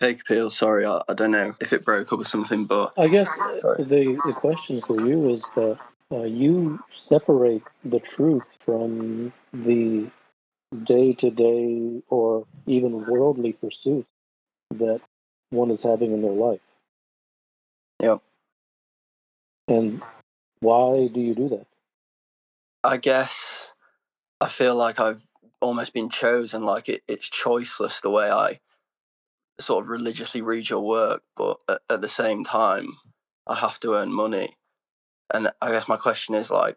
Hey, Kapil, sorry, I don't know if it broke up or something, but I guess sorry. the question for you is that you separate the truth from the day-to-day or even worldly pursuits that one is having in their life. Yeah, And why do you do that? I guess I feel like I've almost been chosen, like it's choiceless the way I sort of religiously read your work, but at the same time, I have to earn money. And I guess my question is like,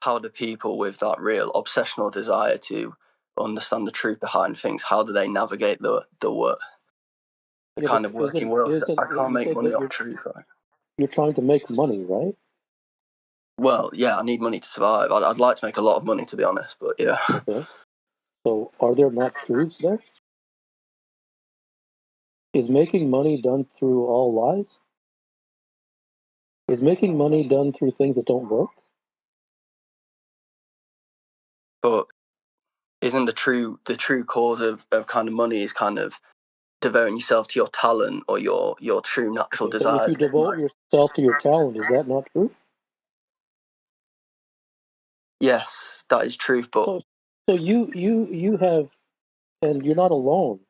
how do people with that real obsessional desire to understand the truth behind things, how do they navigate the Yeah, but kind of working isn't world? Because isn't I can't you make said money that off truth, right? you're trying to make money, right? Well, yeah, I need money to survive. I'd like to make a lot of money, to be honest, but yeah. Okay. So are there not truths there? Is making money done through all lies? Is making money done through things that don't work? But isn't the true cause of kind of money is kind of devoting yourself to your talent or your true natural Okay, but if desires? you devote yourself to your talent, is that not true? Yes, that is truth, but So, so you have, and you're not alone.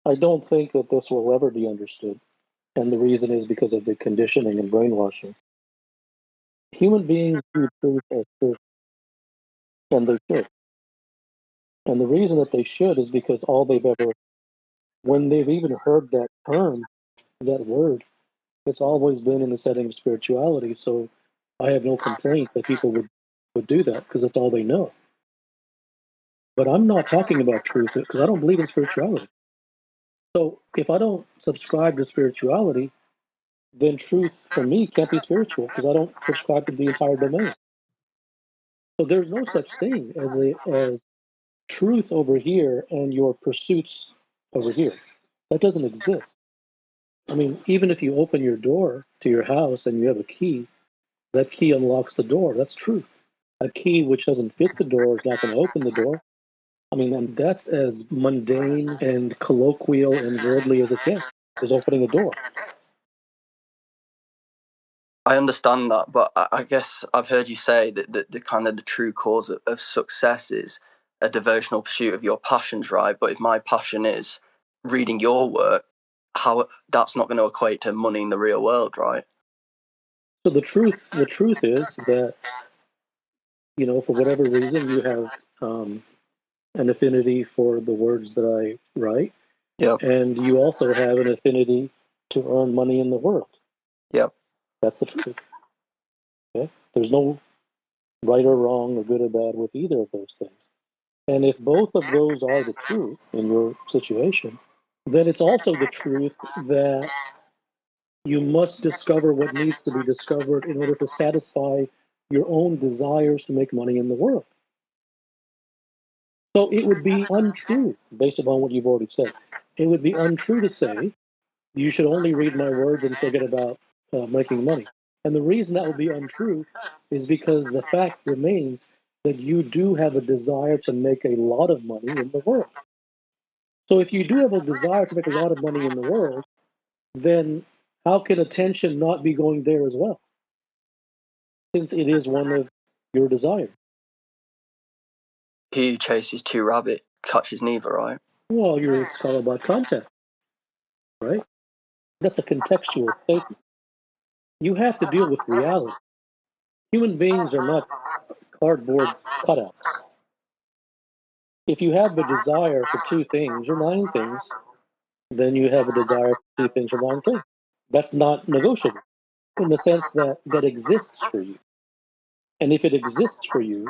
I don't think that this will ever be understood, and the reason is because of the conditioning and brainwashing. Human beings view truth as truth, and they should. And the reason that they should is because all they've ever, when they've even heard that term, that word, it's always been in the setting of spirituality. So I have no complaint that people would do that because that's all they know. But I'm not talking about truth because I don't believe in spirituality. So if I don't subscribe to spirituality, then truth for me can't be spiritual because I don't subscribe to the entire domain. So there's no such thing as truth over here and your pursuits over here. That doesn't exist. I mean, even if you open your door to your house and you have a key, that key unlocks the door. That's truth. A key which doesn't fit the door is not going to open the door. I mean, and that's as mundane and colloquial and worldly as it gets, is opening a door. I understand that. But I guess I've heard you say that the kind of the true cause of success is a devotional pursuit of your passions, right? But if my passion is reading your work, how that's not going to equate to money in the real world, right? So the truth is that, for whatever reason, you have an affinity for the words that I write, Yep, and you also have an affinity to earn money in the world. yep. That's the truth. Okay? There's no right or wrong or good or bad with either of those things. And if both of those are the truth in your situation, then it's also the truth that you must discover what needs to be discovered in order to satisfy your own desires to make money in the world. So it would be untrue, based upon what you've already said, it would be untrue to say you should only read my words and forget about making money. And the reason that would be untrue is because the fact remains that you do have a desire to make a lot of money in the world. So if you do have a desire to make a lot of money in the world, then how can attention not be going there as well? Since it is one of your desires. He who chases two rabbit catches neither, right? Well, it's all about context, right? That's a contextual statement. You have to deal with reality. Human beings are not cardboard cutouts. If you have a desire for two things or nine things, then you have a desire for two things or nine things. That's not negotiable in the sense that that exists for you. And if it exists for you,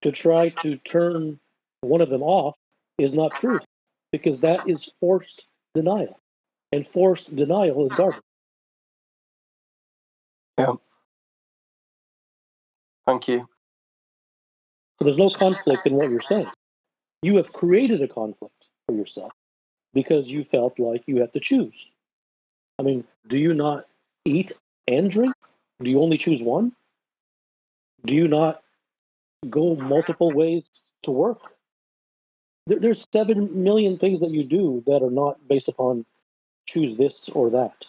to try to turn one of them off is not truth because that is forced denial. And forced denial is garbage. Yeah. Thank you. So there's no conflict in what you're saying. You have created a conflict for yourself because you felt like you have to choose. I mean, do you not eat and drink? Do you only choose one? Do you not go multiple ways to work? There's 7 million things that you do that are not based upon choose this or that.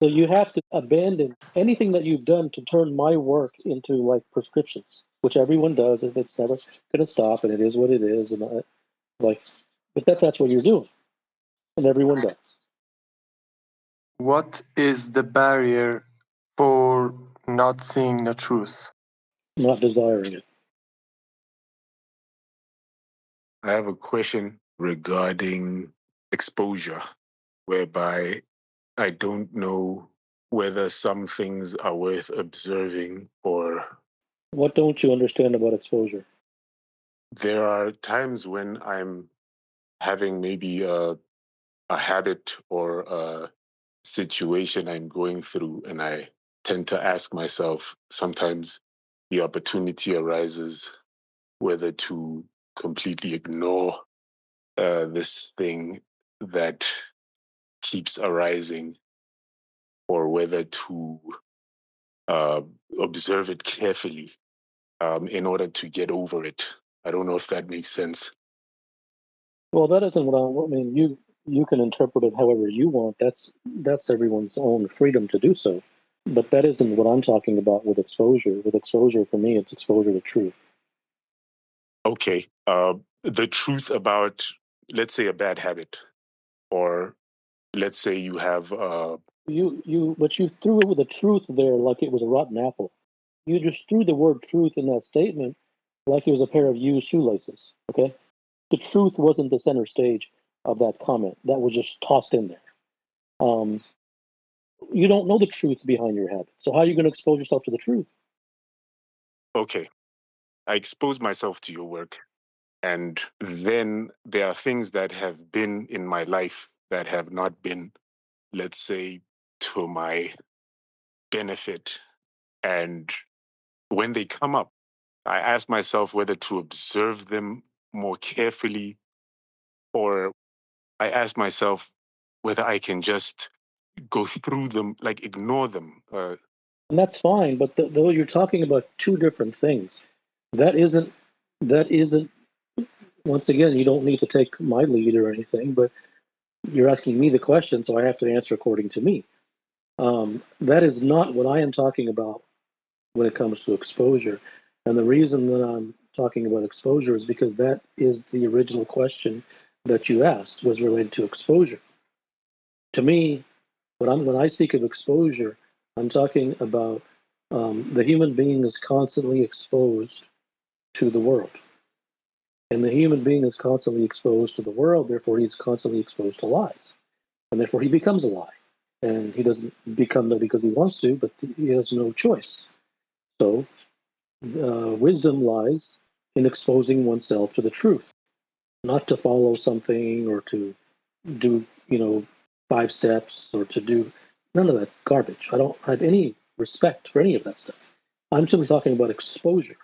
So you have to abandon anything that you've done to turn my work into like prescriptions, which everyone does, and it's never going to stop, and it is what it is, and like, but that's what you're doing, and everyone does. What is the barrier for not seeing the truth? Not desiring it. I have a question regarding exposure, whereby I don't know whether some things are worth observing or What don't you understand about exposure? there are times when I'm having maybe a habit or a situation I'm going through, and I tend to ask myself sometimes the opportunity arises whether to completely ignore this thing that keeps arising or whether to uh, observe it carefully in order to get over it. I don't know if that makes sense. Well, that isn't what I mean. You can interpret it however you want. That's everyone's own freedom to do so. But that isn't what I'm talking about with exposure. With exposure, for me, it's exposure to truth. Okay. The truth about, let's say, a bad habit, or let's say you have. But you threw it with the truth there like it was a rotten apple. You just threw the word truth in that statement like it was a pair of used shoelaces. Okay, the truth wasn't the center stage of that comment. That was just tossed in there. Um, you don't know the truth behind your habit, so how are you going to expose yourself to the truth? Okay. I expose myself to your work. And then there are things that have been in my life that have not been, let's say, to my benefit. And when they come up, I ask myself whether to observe them more carefully, or I ask myself whether I can just go through them, like ignore them. And that's fine, but though you're talking about two different things, that isn't that isn't. Once again, you don't need to take my lead or anything, but you're asking me the question, so I have to answer according to me. That is not what I am talking about when it comes to exposure. And the reason that I'm talking about exposure is because that is the original question that you asked was related to exposure. To me, when I speak of exposure, I'm talking about the human being is constantly exposed to the world. And the human being is constantly exposed to the world, therefore, he's constantly exposed to lies. And therefore, he becomes a lie. And he doesn't become that because he wants to, but he has no choice. So, wisdom lies in exposing oneself to the truth, not to follow something or to do, 5 steps or to do none of that garbage. I don't have any respect for any of that stuff. I'm simply talking about exposure.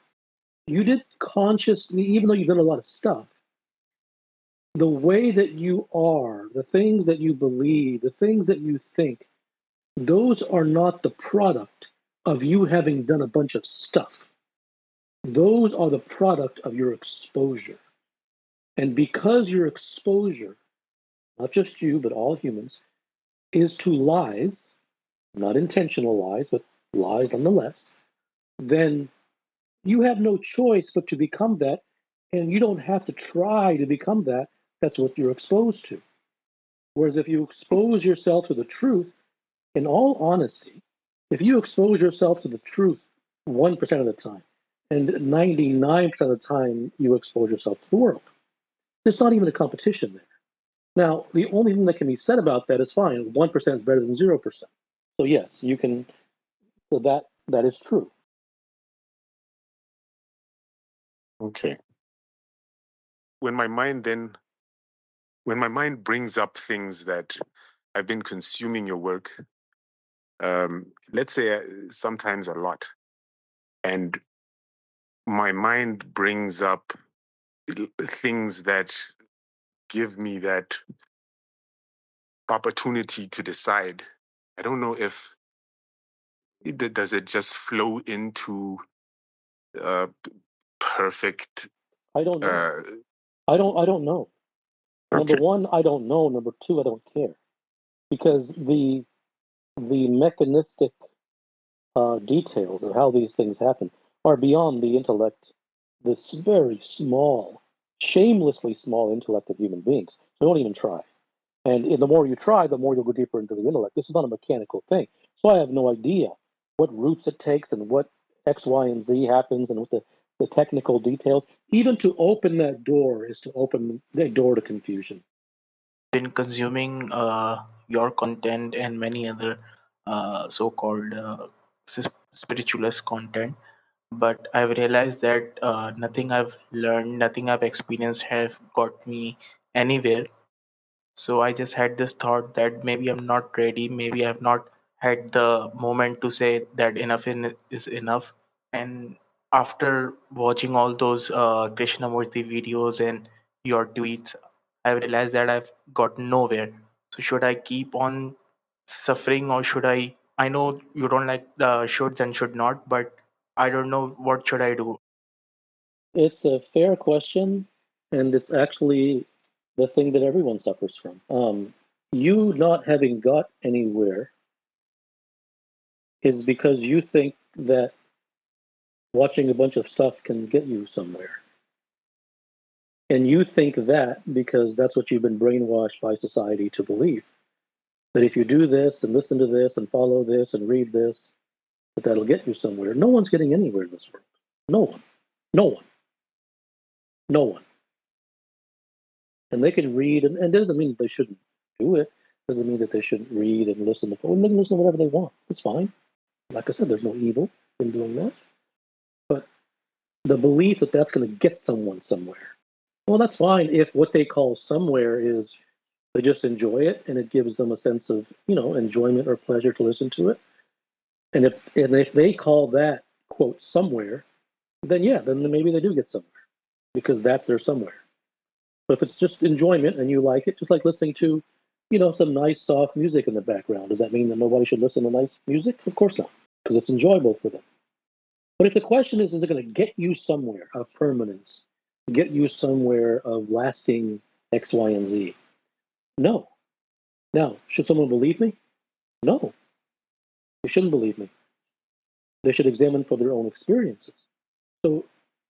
You did consciously, even though you've done a lot of stuff, the way that you are, the things that you believe, the things that you think, those are not the product of you having done a bunch of stuff. Those are the product of your exposure. And because your exposure, not just you, but all humans, is to lies, not intentional lies, but lies nonetheless, then you have no choice but to become that. And you don't have to try to become that. That's what you're exposed to. Whereas if you expose yourself to the truth, in all honesty, if you expose yourself to the truth 1% of the time, and 99% of the time you expose yourself to the world, there's not even a competition there. Now, the only thing that can be said about that is fine. 1% is better than 0%. So yes, you can. So that is true. Okay. When my mind brings up things that I've been consuming your work, let's say sometimes a lot, and my mind brings up things that give me that opportunity to decide. I don't know if does it just flow into uh, perfect. I don't know. I don't know. Number one, I don't know. Number two, I don't care. Because the mechanistic details of how these things happen are beyond the intellect, this very small, shamelessly small intellect of human beings. So don't even try. And the more you try, the more you'll go deeper into the intellect. This is not a mechanical thing. So I have no idea what routes it takes and what X, Y, and Z happens and what the technical details. Even to open that door is to open the door to confusion. Been consuming your content and many other so-called spiritualist content, but I've realized that nothing I've learned, nothing I've experienced have got me anywhere. So I just had this thought that maybe I'm not ready, maybe I've not had the moment to say that is enough. And after watching all those Krishnamurti videos and your tweets, I realized that I've got nowhere. So should I keep on suffering, or should I? I know you don't like the shoulds and should not, but I don't know what should I do. It's a fair question, and it's actually the thing that everyone suffers from. You not having got anywhere is because you think that watching a bunch of stuff can get you somewhere. And you think that because that's what you've been brainwashed by society to believe. That if you do this and listen to this and follow this and read this, that'll get you somewhere. No one's getting anywhere in this world. No one. No one. No one. And they can read, and it doesn't mean that they shouldn't do it. Doesn't mean that they shouldn't read and listen to. Well, they can listen to whatever they want. It's fine. Like I said, there's no evil in doing that. But the belief that that's going to get someone somewhere. Well, that's fine if what they call somewhere is they just enjoy it and it gives them a sense of, enjoyment or pleasure to listen to it. And if they call that quote somewhere, then yeah, then maybe they do get somewhere because that's their somewhere. But if it's just enjoyment and you like it, just like listening to, some nice soft music in the background, does that mean that nobody should listen to nice music? Of course not, because it's enjoyable for them. But if the question is it going to get you somewhere of permanence, get you somewhere of lasting X, Y, and Z? No. Now, should someone believe me? No. They shouldn't believe me. They should examine for their own experiences. So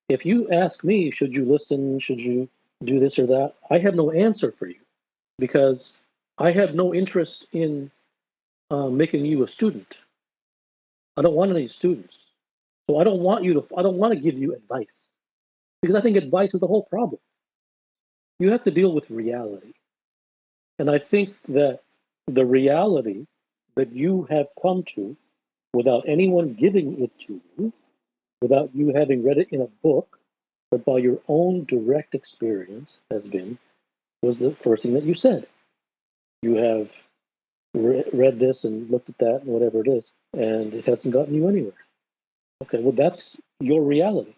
if you ask me, should you listen? Should you do this or that? I have no answer for you because I have no interest in making you a student. I don't want any students. So I don't want to give you advice because I think advice is the whole problem. You have to deal with reality. And I think that the reality that you have come to without anyone giving it to you, without you having read it in a book, but by your own direct experience was the first thing that you said. You have read this and looked at that and whatever it is, and it hasn't gotten you anywhere. Okay, well, that's your reality.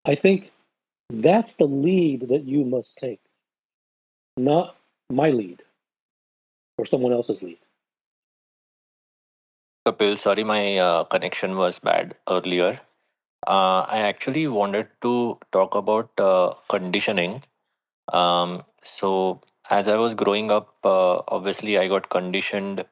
I think that's the lead that you must take, not my lead or someone else's lead. Kapil, sorry, my connection was bad earlier. I actually wanted to talk about conditioning. So, as I was growing up, obviously I got conditioned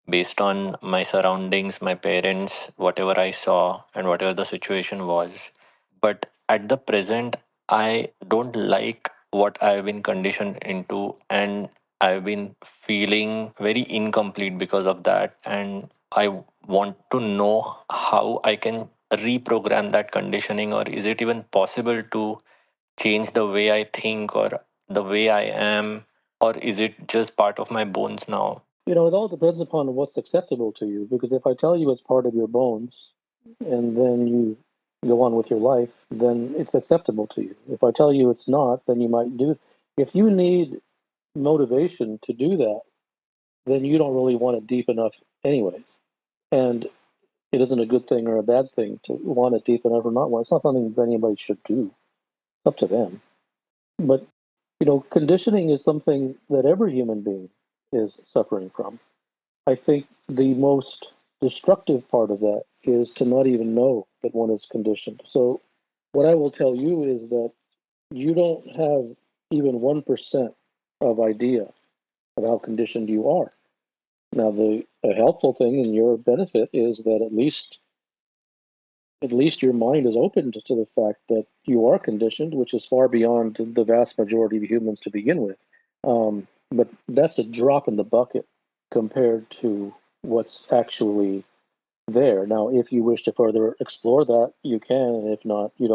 based on my surroundings, my parents, whatever I saw, and whatever the situation was. But at the present, I don't like what I've been conditioned into, and I've been feeling very incomplete because of that. And I want to know how I can reprogram that conditioning, or is it even possible to change the way I think or the way I am, or is it just part of my bones now? It all depends upon what's acceptable to you. Because if I tell you it's part of your bones, and then you go on with your life, then it's acceptable to you. If I tell you it's not, then you might do it. If you need motivation to do that, then you don't really want it deep enough, anyways. And it isn't a good thing or a bad thing to want it deep enough or not want. It's not something that anybody should do. It's up to them. But conditioning is something that every human being is suffering from. I think the most destructive part of that is to not even know that one is conditioned. So, what I will tell you is that you don't have even 1% of idea of how conditioned you are. Now, the helpful thing in your benefit is that at least your mind is open to the fact that you are conditioned, which is far beyond the vast majority of humans to begin with. But that's a drop in the bucket compared to what's actually there. Now, if you wish to further explore that, you can, and if not, you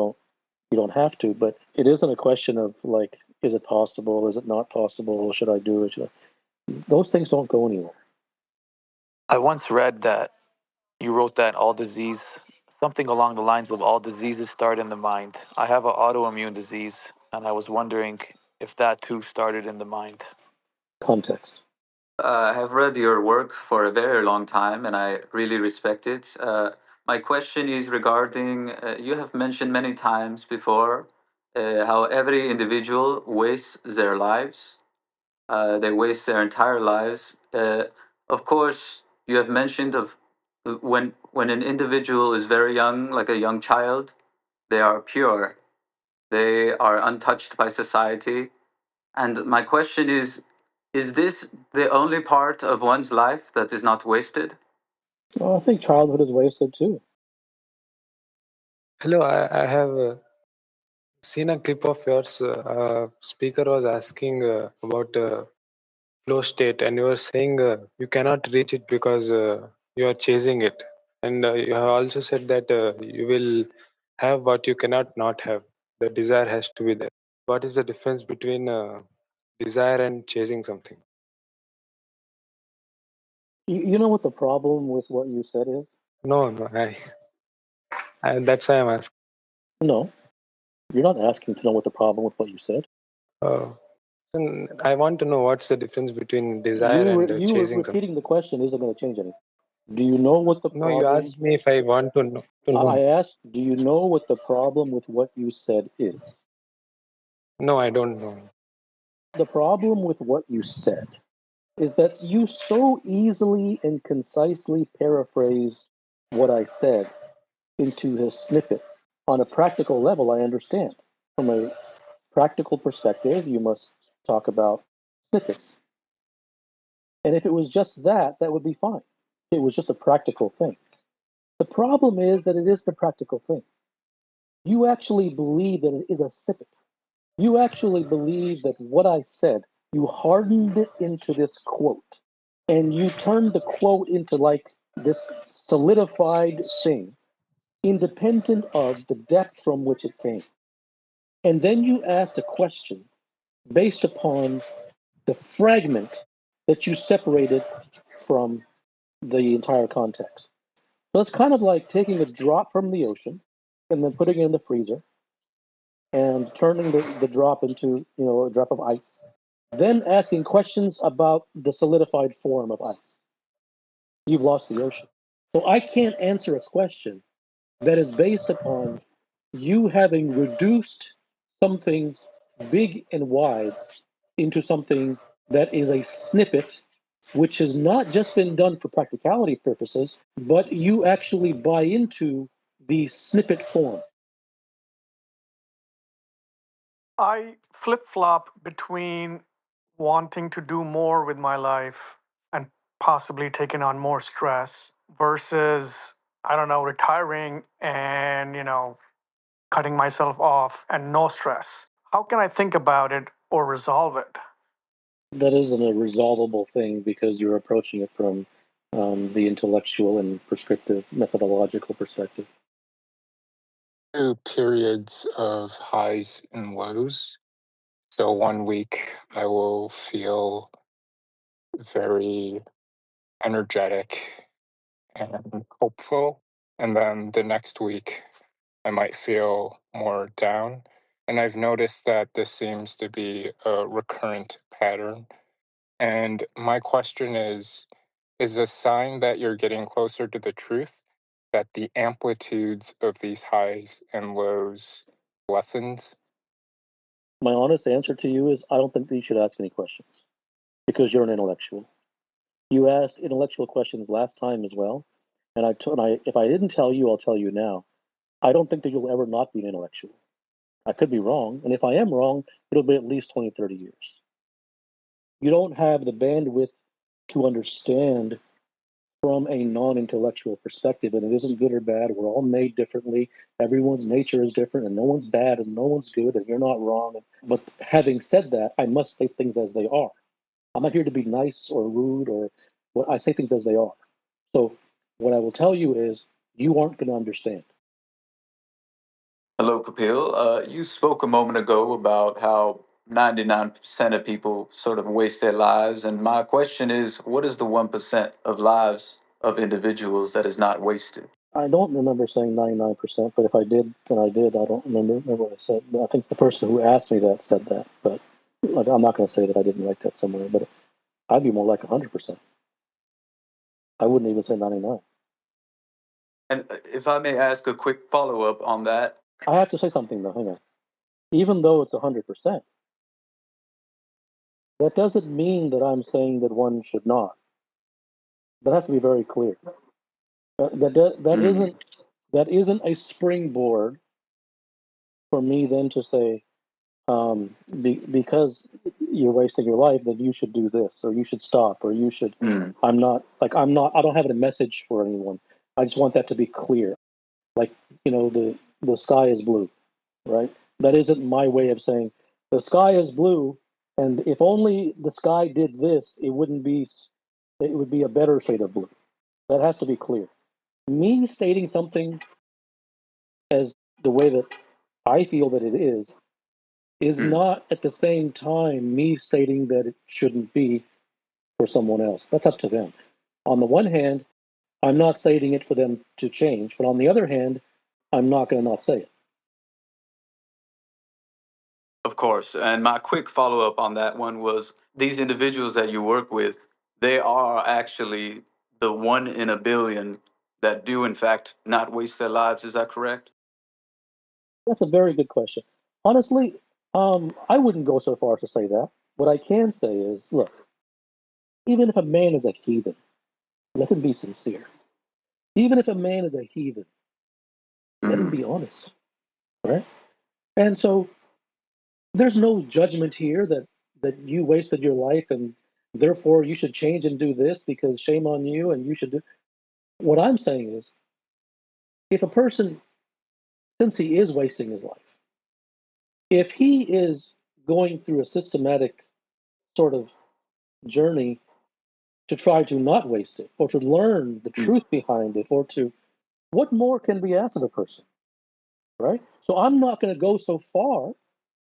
don't have to. But it isn't a question of like, is it possible? Is it not possible? Should I do it? Those things don't go anywhere. I once read that you wrote that something along the lines of all diseases start in the mind. I have an autoimmune disease, and I was wondering if that too started in the mind. Context. I have read your work for a very long time and I really respect it. My question is regarding you have mentioned many times before how every individual wastes their lives. They waste their entire lives. Of course, you have mentioned of when an individual is very young, like a young child, they are pure. They are untouched by society. And my question is this the only part of one's life that is not wasted? Well, I think childhood is wasted too. Hello, I have seen a clip of yours. Speaker was asking about flow state, and you were saying you cannot reach it because you are chasing it. And you have also said that you will have what you cannot not have. The desire has to be there. What is the difference between desire and chasing something? You know what the problem with what you said is? No, that's why I'm asking. No, you're not asking to know what the problem with what you said. Uh, and I want to know what's the difference between desire You and you chasing something. repeating the question isn't going to change anything. Do you know what the No, you problem? asked me if I want to know. I asked, do you know what the problem with what you said is? No, I don't know. The problem with what you said is that you so easily and concisely paraphrased what I said into a snippet. On a practical level, I understand. From a practical perspective, you must talk about snippets. And if it was just that, that would be fine. It was just a practical thing. The problem is that it is the practical thing. You actually believe that it is a snippet. You actually believe that what I said, you hardened it into this quote. And you turned the quote into like this solidified thing, independent of the depth from which it came. And then you asked a question based upon the fragment that you separated from the entire context. So it's kind of like taking a drop from the ocean and then putting it in the freezer and turning the drop into, a drop of ice. Then asking questions about the solidified form of ice. You've lost the ocean. So I can't answer a question that is based upon you having reduced something big and wide into something that is a snippet, which has not just been done for practicality purposes, but you actually buy into the snippet form. I flip flop between wanting to do more with my life and possibly taking on more stress versus, I don't know, retiring and, cutting myself off and no stress. How can I think about it or resolve it? That isn't a resolvable thing because you're approaching it from the intellectual and prescriptive methodological perspective. Periods of highs and lows. So one week I will feel very energetic and hopeful. And then the next week I might feel more down. And I've noticed that this seems to be a recurrent pattern. And my question is a sign that you're getting closer to the truth that the amplitudes of these highs and lows lessens? My honest answer to you is I don't think that you should ask any questions because you're an intellectual. You asked intellectual questions last time as well, and if I didn't tell you, I'll tell you now. I don't think that you'll ever not be an intellectual. I could be wrong. And if I am wrong, it'll be at least 20, 30 years. You don't have the bandwidth to understand from a non-intellectual perspective, and it isn't good or bad. We're all made differently. Everyone's nature is different, and no one's bad and no one's good, and you're not wrong. But having said that, I must state things as they are. I'm not here to be nice or rude or what. I say things as they are. So what I will tell you is you aren't going to understand. Hello, Kapil. You spoke a moment ago about how 99% of people sort of waste their lives. And my question is, what is the 1% of lives of individuals that is not wasted? I don't remember saying 99%, but if I did, then I did. I don't remember what I said. I think the person who asked me that said that, but like, I'm not going to say that I didn't write that somewhere, but I'd be more like 100%. I wouldn't even say 99. And if I may ask a quick follow up on that. I have to say something though. Hang on. Even though it's 100%, that doesn't mean that I'm saying that one should not. That has to be very clear. Mm, That isn't a springboard for me then to say because you're wasting your life that you should do this or you should stop or you should. mm, I don't have a message for anyone. I just want that to be clear. Like, the sky is blue, right? That isn't my way of saying the sky is blue, and if only the sky did this, it would be a better shade of blue. That has to be clear. Me stating something as the way that I feel that it is mm. not at the same time me stating that it shouldn't be for someone else. That's up to them. On the one hand, I'm not stating it for them to change, but on the other hand, I'm not going to not say it. Of course. And my quick follow up on that one was these individuals that you work with, they are actually the 1 in a billion that do, in fact, not waste their lives. Is that correct? That's a very good question. Honestly, I wouldn't go so far as to say that. What I can say is, look, even if a man is a heathen, let him be sincere. Even if a man is a heathen, let him Mm, be honest, right? And so there's no judgment here that you wasted your life and therefore you should change and do this because shame on you and you should do. What I'm saying is, if a person, since he is wasting his life, if he is going through a systematic sort of journey to try to not waste it or to learn the mm, truth behind it or to what more can be asked of a person, right? So I'm not going to go so far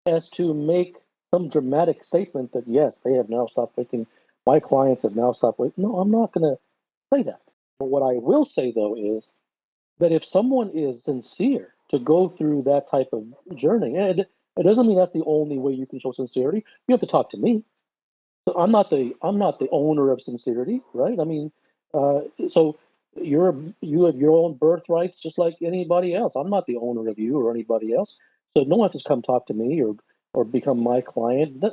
as to make some dramatic statement that yes, they have now stopped wasting, my clients have now stopped wasting. No, I'm not going to say that. But what I will say though is that if someone is sincere to go through that type of journey, and it doesn't mean that's the only way you can show sincerity. You have to talk to me. So I'm not the owner of sincerity, right? I mean, uh, so you have your own birthrights just like anybody else. I'm not the owner of you or anybody else. So no one has to come talk to me or become my client.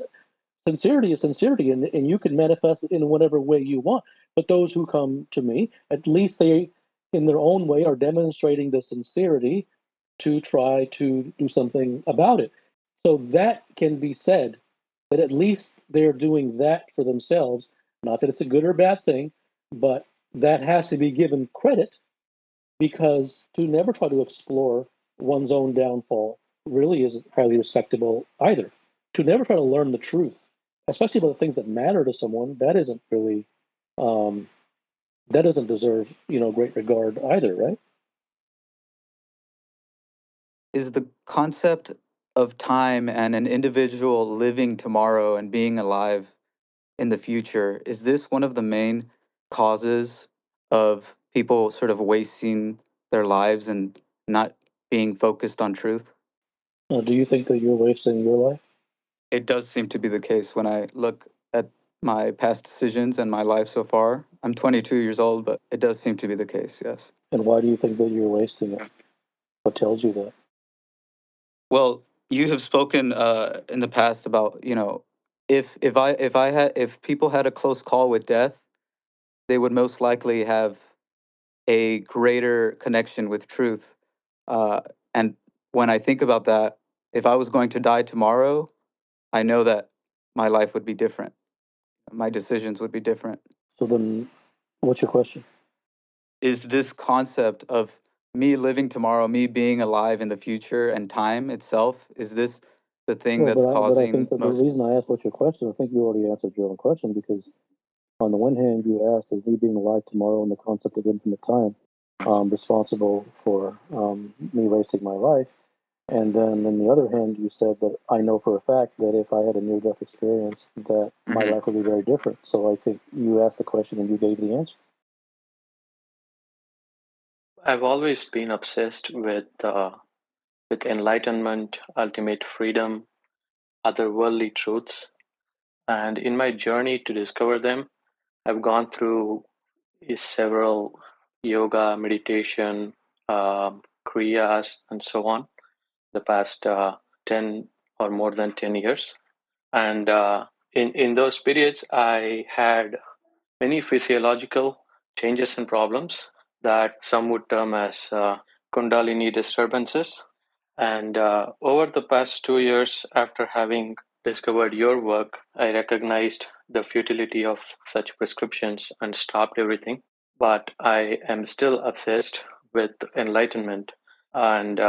Sincerity is sincerity, and you can manifest it in whatever way you want. But those who come to me, at least they, in their own way, are demonstrating the sincerity to try to do something about it. So that can be said that at least they're doing that for themselves. Not that it's a good or bad thing, but that has to be given credit because to never try to explore one's own downfall really isn't highly respectable either. To never try to learn the truth, especially about the things that matter to someone, that isn't really um, that doesn't deserve great regard either, right? Is the concept of time and an individual living tomorrow and being alive in the future, is this one of the main causes of people sort of wasting their lives and not being focused on truth? Do you think that you're wasting your life? It does seem to be the case when I look at my past decisions and my life so far. I'm 22 years old, but it does seem to be the case, yes. And why do you think that you're wasting it? What tells you that? Well, you have spoken in the past about, if people had a close call with death, they would most likely have a greater connection with truth. Uh, and when I think about that, If I was going to die tomorrow, I know that my life would be different. My decisions would be different. So then, what's your question? Is this concept of me living tomorrow, me being alive in the future, and time itself, is this the thing Well, that's but I think causing that the most? reason I asked what's your question, I think you already answered your own question, because on the one hand, you asked, is me being alive tomorrow and the concept of infinite time responsible for me wasting my life? And then on the other hand, you said that I know for a fact that if I had a near-death experience, that my Mhm. life would be very different. So I think you asked the question and you gave the answer. I've always been obsessed with enlightenment, ultimate freedom, otherworldly truths, and in my journey to discover them, I've gone through several yoga, meditation, kriyas, and so on the past 10 or more than 10 years. And in those periods, I had many physiological changes and problems that some would term as Kundalini disturbances. And over the past 2 years, after having discovered your work, I recognized the futility of such prescriptions and stopped everything. But I am still obsessed with enlightenment, and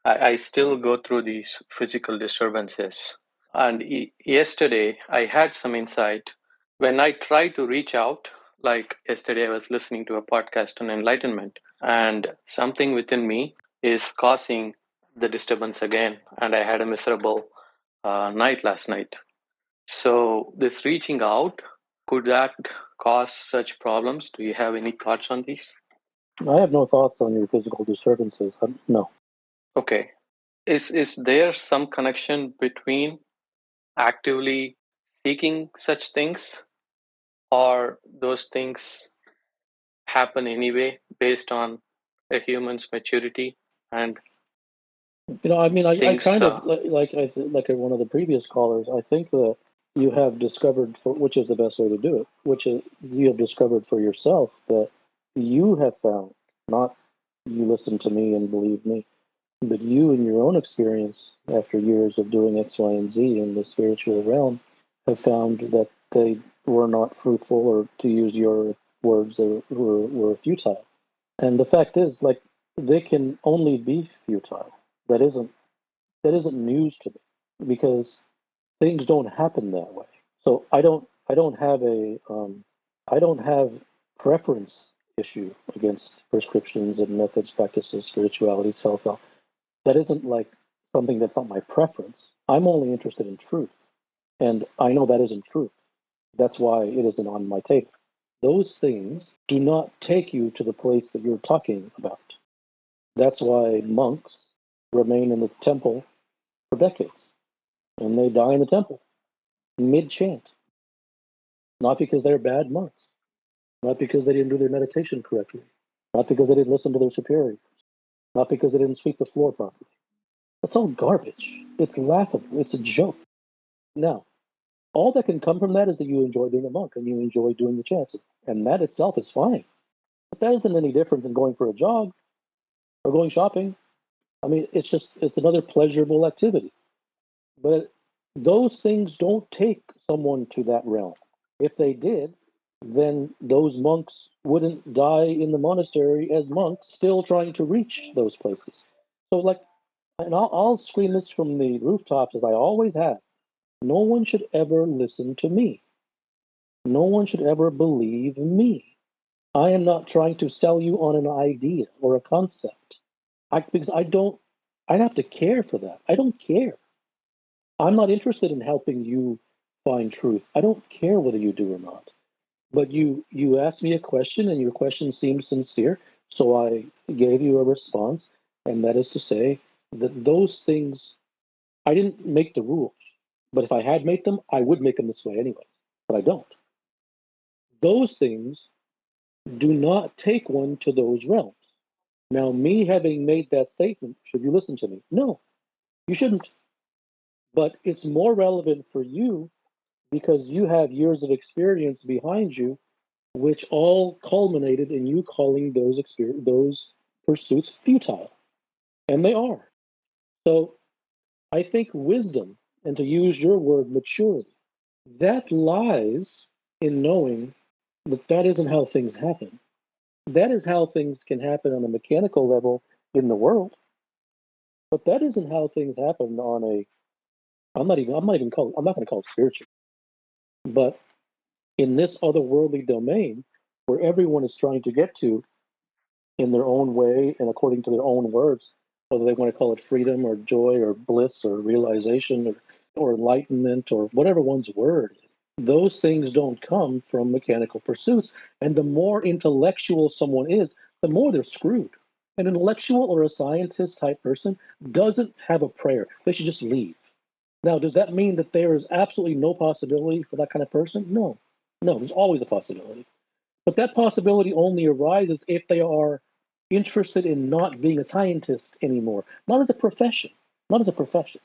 I still go through these physical disturbances. And yesterday, I had some insight. When I try to reach out, like yesterday, I was listening to a podcast on enlightenment, and something within me is causing the disturbance again. And I had a miserable night last night. So, this reaching out, could that cause such problems? Do you have any thoughts on these? I have no thoughts on your physical disturbances. No. Okay. Is there some connection between actively seeking such things, or those things happen anyway based on a human's maturity and I mean, I things? kind of like one of the previous callers. I think that you have discovered for which is the best way to do it, which is you have discovered for yourself that you have found, not you listen to me and believe me, but you in your own experience after years of doing X, Y, and Z in the spiritual realm have found that they were not fruitful, or to use your words, they were futile. And the fact is, like, they can only be futile. That isn't that isn't news to me, because things don't happen that way. So I don't have a I don't have preference issue against prescriptions and methods, practices, spirituality, self-help. That isn't like something that's not my preference. I'm only interested in truth, and I know that isn't truth. That's why it isn't on my table. Those things do not take you to the place that you're talking about. That's why monks remain in the temple for decades, and they die in the temple mid chant. Not because they're bad monks, not because they didn't do their meditation correctly, not because they didn't listen to their superiors, not because they didn't sweep the floor properly. That's all garbage. It's laughable. It's a joke. Now, all that can come from that is that you enjoy being a monk and you enjoy doing the chants. And that itself is fine. But that isn't any different than going for a jog or going shopping. I mean, it's another pleasurable activity. But those things don't take someone to that realm. If they did, then those monks wouldn't die in the monastery as monks, still trying to reach those places. So, like, and I'll scream this from the rooftops as I always have. No one should ever listen to me. No one should ever believe me. I am not trying to sell you on an idea or a concept. Because I have to care for that. I don't care. I'm not interested in helping you find truth. I don't care whether you do or not. But you asked me a question, and your question seemed sincere, so I gave you a response, and that is to say that those things, I didn't make the rules. But if I had made them, I would make them this way anyways. But I don't. Those things do not take one to those realms. Now, me having made that statement, should you listen to me? No, you shouldn't. But it's more relevant for you because you have years of experience behind you, which all culminated in you calling those pursuits futile, and they are. So I think wisdom, and to use your word, maturity, that lies in knowing that that isn't how things happen. That is how things can happen on a mechanical level in the world, but that isn't how things happen on a. I'm not going to call it spiritual, but in this otherworldly domain where everyone is trying to get to in their own way and according to their own words, whether they want to call it freedom or joy or bliss or realization or enlightenment or whatever one's word. Those things don't come from mechanical pursuits. And the more intellectual someone is, the more they're screwed. An intellectual or a scientist type person doesn't have a prayer. They should just leave. Now, does that mean that there is absolutely no possibility for that kind of person? No. No, there's always a possibility. But that possibility only arises if they are interested in not being a scientist anymore, not as a profession, not as a profession,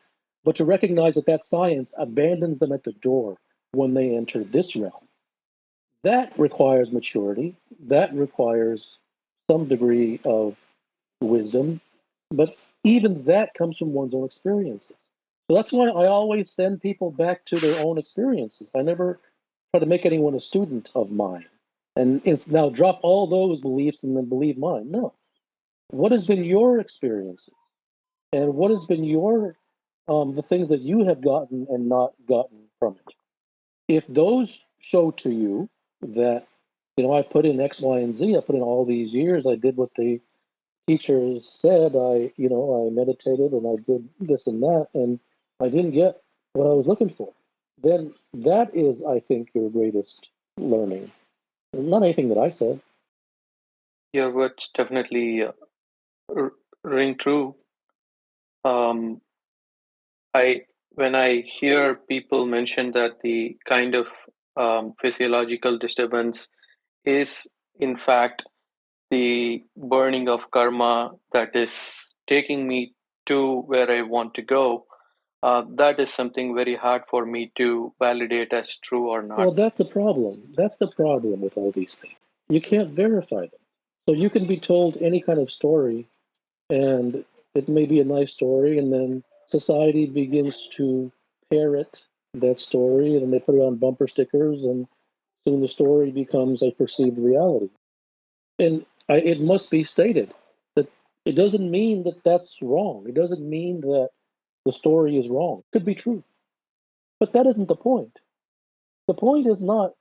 but to recognize that that science abandons them at the door when they enter this realm. That requires maturity. That requires some degree of wisdom, but even that comes from one's own experiences. So that's why I always send people back to their own experiences. I never try to make anyone a student of mine and now drop all those beliefs and then believe mine. No. What has been your experiences? And what has been your the things that you have gotten and not gotten from it? If those show to you that, I put in X, Y, and Z, I put in all these years, I did what the teachers said, I meditated and I did this and that, and I didn't get what I was looking for, then that is, I think, your greatest learning. Not anything that I said. Your words definitely ring true. Um, I when I hear people mention that the kind of physiological disturbance is in fact the burning of karma that is taking me to where I want to go, that is something very hard for me to validate as true or not. Well, that's the problem. That's the problem with all these things. You can't verify them. So you can be told any kind of story, and it may be a nice story, and then society begins to parrot that story, and they put it on bumper stickers, and soon the story becomes a perceived reality. And it must be stated that it doesn't mean that that's wrong. It doesn't mean that the story is wrong. It could be true. But that isn't the point. The point is not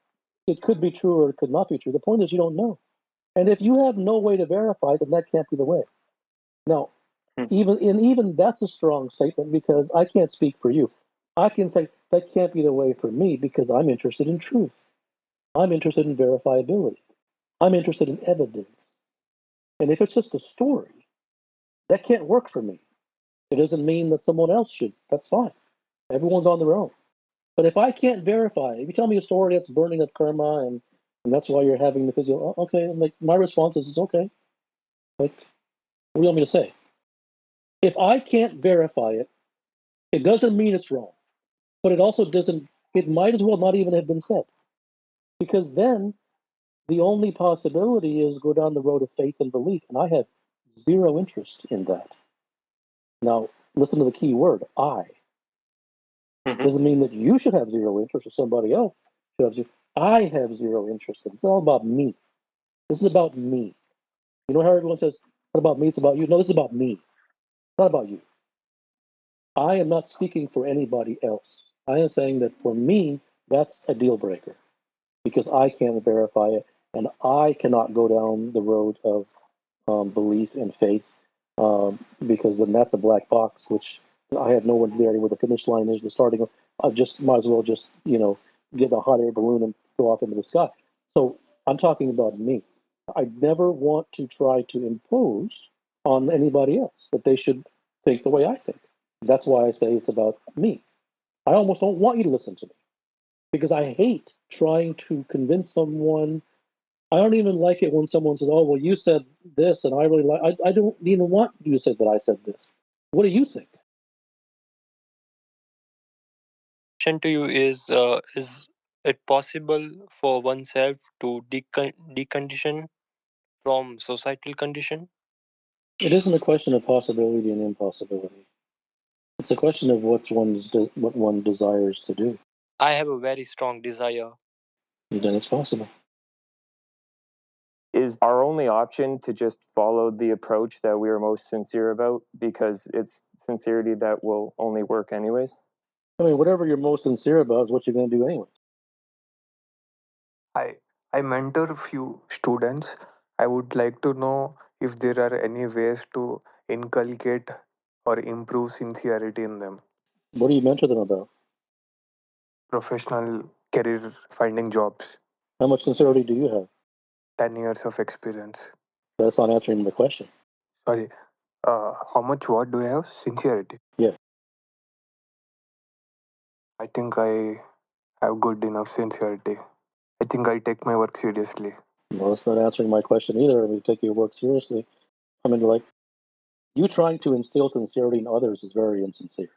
it could be true or it could not be true. The point is you don't know. And if you have no way to verify, then that can't be the way. Now, Hmm. even that's a strong statement because I can't speak for you. I can say that can't be the way for me because I'm interested in truth. I'm interested in verifiability. I'm interested in evidence. And if it's just a story, that can't work for me. It doesn't mean that someone else should. That's fine. Everyone's on their own. But if I can't verify, if you tell me a story that's burning up karma and that's why you're having the physical, okay, like my response is okay. Like, what do you want me to say? If I can't verify it, it doesn't mean it's wrong. But it also doesn't, it might as well not even have been said. Because then the only possibility is go down the road of faith and belief. And I have zero interest in that. Now, listen to the key word, I. Mhm. Doesn't mean that you should have zero interest or somebody else should have zero. I have zero interest in it. It's all about me. This is about me. You know how everyone says, what about me? It's about you. No, this is about me. It's not about you. I am not speaking for anybody else. I am saying that for me, that's a deal breaker because I can't verify it and I cannot go down the road of belief and faith because then that's a black box, which I have no idea where the finish line is. The starting, I just might as well just get a hot air balloon and go off into the sky. So I'm talking about me. I never want to try to impose on anybody else that they should think the way I think. That's why I say it's about me. I almost don't want you to listen to me because I hate trying to convince someone. I don't even like it when someone says, "Oh, well, you said this," and I really like. I don't even want you to say that I said this. What do you think? Question to you is it possible for oneself to decondition from societal condition? It isn't a question of possibility and impossibility. It's a question of what one desires to do. I have a very strong desire. Then it's possible. Is our only option to just follow the approach that we are most sincere about because it's sincerity that will only work anyways? I mean, whatever you're most sincere about is what you're going to do anyway. I mentor a few students. I would like to know if there are any ways to inculcate or improve sincerity in them. What do you mentor them about? Professional career finding jobs, How much sincerity do you have? 10 years of experience. That's not answering the question. Sorry, how much what do I have? Sincerity. Yeah. I think I have good enough sincerity. I think I take my work seriously. Well, that's not answering my question either. I mean, take your work seriously. I mean, like, you trying to instill sincerity in others is very insincere.